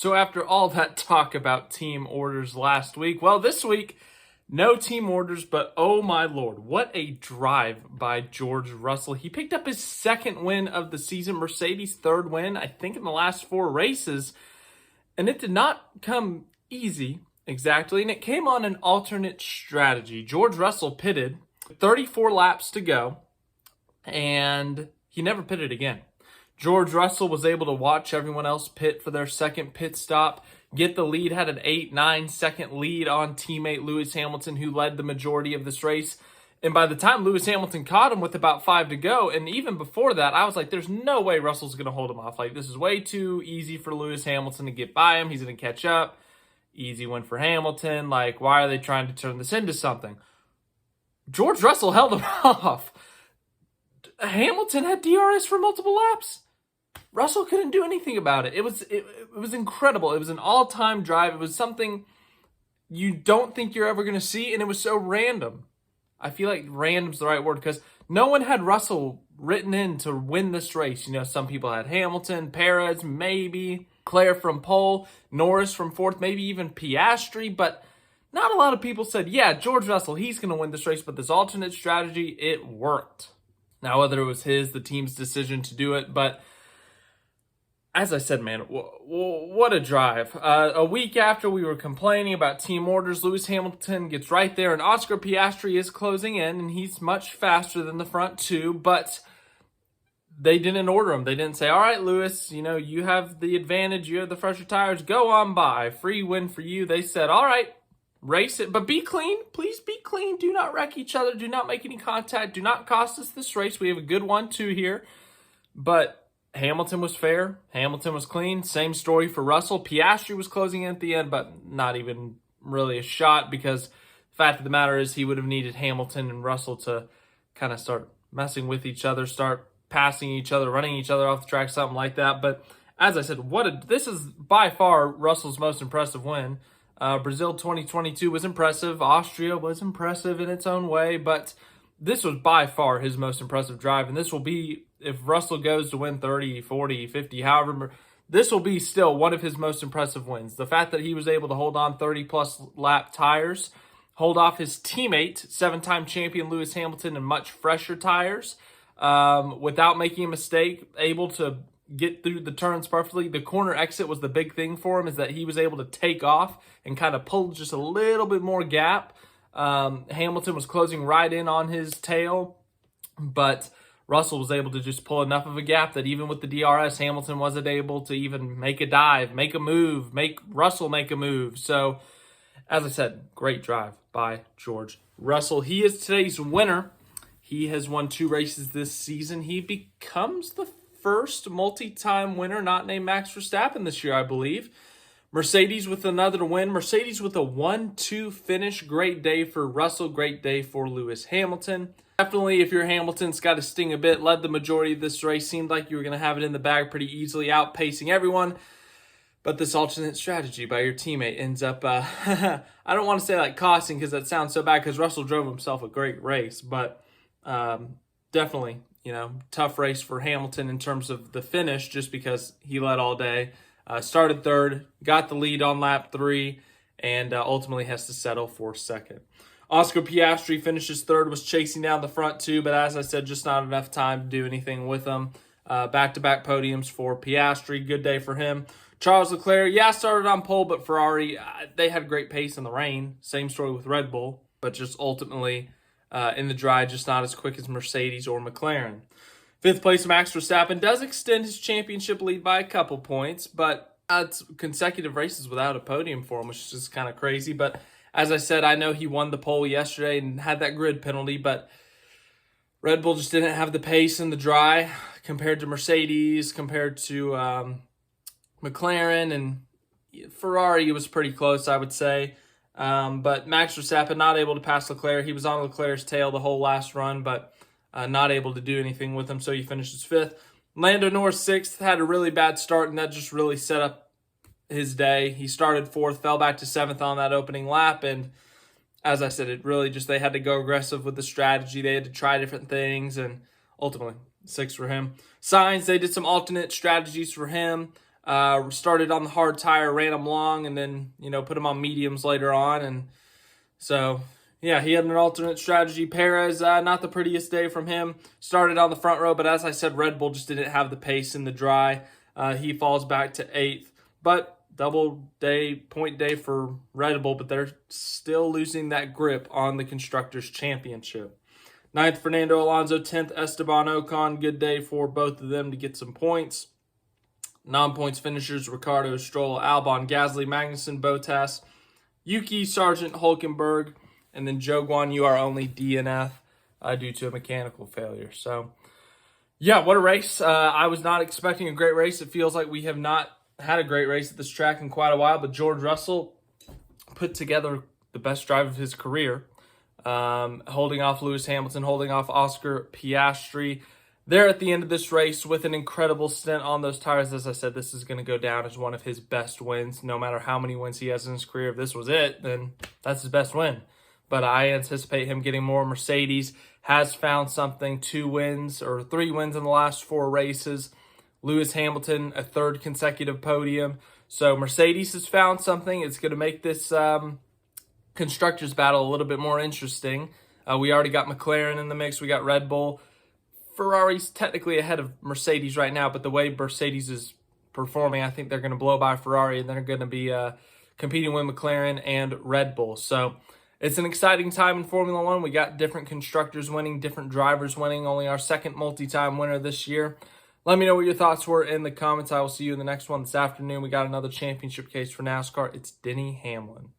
So after all that talk about team orders last week, well, this week, no team orders, but oh my lord, what a drive by George Russell. He picked up his second win of the season, Mercedes' third win, I think in the last 4 races, and it did not come easy exactly, and it came on an alternate strategy. George Russell pitted, 34 laps to go, and he never pitted again. George Russell was able to watch everyone else pit for their second pit stop, get the lead, had an 8-9 second lead on teammate Lewis Hamilton, who led the majority of this race. And by the time Lewis Hamilton caught him with about 5 to go, and even before that, I was like, there's no way Russell's going to hold him off. Like, this is way too easy for Lewis Hamilton to get by him. He's going to catch up. Easy win for Hamilton. Like, why are they trying to turn this into something? George Russell held him off. Hamilton had DRS for multiple laps. Russell couldn't do anything about it. It was incredible. It was an all-time drive. It was something you don't think you're ever going to see, and it was so random. I feel like random's the right word because no one had Russell written in to win this race. You know, some people had Hamilton, Perez, maybe, Leclerc from pole, Norris from fourth, maybe even Piastri, but not a lot of people said, yeah, George Russell, he's going to win this race, but this alternate strategy, it worked. Now, whether it was the team's decision to do it, but as I said, man, what a drive. A week after we were complaining about team orders, Lewis Hamilton gets right there, and Oscar Piastri is closing in, and he's much faster than the front two, but they didn't order him. They didn't say, all right, Lewis, you know, you have the advantage, you have the fresher tires, go on by, free win for you. They said, all right, race it, but be clean. Please be clean. Do not wreck each other. Do not make any contact. Do not cost us this race. We have a good 1-2 here, but Hamilton was fair. Hamilton was clean. Same story for Russell. Piastri was closing in at the end, but not even really a shot because the fact of the matter is he would have needed Hamilton and Russell to kind of start messing with each other, start passing each other, running each other off the track, something like that. But as I said, this is by far Russell's most impressive win. Brazil 2022 was impressive. Austria was impressive in its own way, but this was by far his most impressive drive, and this will be, if Russell goes to win 30, 40, 50, however, this will be still one of his most impressive wins. The fact that he was able to hold on 30-plus lap tires, hold off his teammate, 7-time champion Lewis Hamilton, in much fresher tires, without making a mistake, able to get through the turns perfectly. The corner exit was the big thing for him, is that he was able to take off and kind of pull just a little bit more gap. Hamilton was closing right in on his tail, but Russell was able to just pull enough of a gap that even with the DRS, Hamilton wasn't able to even make a dive, make a move, make Russell make a move. So, as I said, great drive by George Russell. He is today's winner. He has won 2 races this season. He becomes the first multi-time winner not named Max Verstappen this year, I believe. Mercedes with another win. Mercedes with a 1-2 finish. Great day for Russell. Great day for Lewis Hamilton. Definitely, if you're Hamilton, it's got to sting a bit. Led the majority of this race. Seemed like you were going to have it in the bag pretty easily, outpacing everyone. But this alternate strategy by your teammate ends up, I don't want to say like costing because that sounds so bad because Russell drove himself a great race. But definitely, you know, tough race for Hamilton in terms of the finish just because he led all day. Started third, got the lead on lap 3, and ultimately has to settle for second. Oscar Piastri finishes third, was chasing down the front two, but as I said, just not enough time to do anything with them. Back-to-back podiums for Piastri. Good day for him. Charles Leclerc, started on pole, but Ferrari, they had great pace in the rain. Same story with Red Bull, but just ultimately in the dry, just not as quick as Mercedes or McLaren. 5th place, Max Verstappen does extend his championship lead by a couple points, but it's consecutive races without a podium for him, which is just kind of crazy. But as I said, I know he won the pole yesterday and had that grid penalty, but Red Bull just didn't have the pace in the dry compared to Mercedes, compared to McLaren, and Ferrari was pretty close, I would say. But Max Verstappen not able to pass Leclerc. He was on Leclerc's tail the whole last run, but not able to do anything with him, so he finishes 5th. Lando Norris 6th, had a really bad start, and that just really set up his day. He started 4th, fell back to 7th on that opening lap, and as I said, it really just, they had to go aggressive with the strategy. They had to try different things, and ultimately, 6th for him. Sainz, they did some alternate strategies for him. Started on the hard tire, ran them long, and then, put them on mediums later on. And so, yeah, he had an alternate strategy. Perez, not the prettiest day from him. Started on the front row, but as I said, Red Bull just didn't have the pace in the dry. He falls back to 8th. But point day for Red Bull, but they're still losing that grip on the Constructors' Championship. 9th, Fernando Alonso. 10th, Esteban Ocon. Good day for both of them to get some points. Non-points finishers, Ricciardo, Stroll, Albon, Gasly, Magnussen, Bottas, Yuki, Sargent, Hulkenberg, and then Joe Guan Yu are only DNF due to a mechanical failure. So, yeah, what a race. I was not expecting a great race. It feels like we have not had a great race at this track in quite a while, but George Russell put together the best drive of his career, holding off Lewis Hamilton, holding off Oscar Piastri. There at the end of this race with an incredible stint on those tires. As I said, this is going to go down as one of his best wins. No matter how many wins he has in his career, if this was it, then that's his best win. But I anticipate him getting more. Mercedes has found something. 2 wins or 3 wins in the last 4 races. Lewis Hamilton, a 3rd consecutive podium. So Mercedes has found something. It's going to make this constructors battle a little bit more interesting. We already got McLaren in the mix. We got Red Bull. Ferrari's technically ahead of Mercedes right now, but the way Mercedes is performing, I think they're going to blow by Ferrari, and they're going to be competing with McLaren and Red Bull. So it's an exciting time in Formula One. We got different constructors winning, different drivers winning, only our 2nd multi-time winner this year. Let me know what your thoughts were in the comments. I will see you in the next one this afternoon. We got another championship case for NASCAR. It's Denny Hamlin.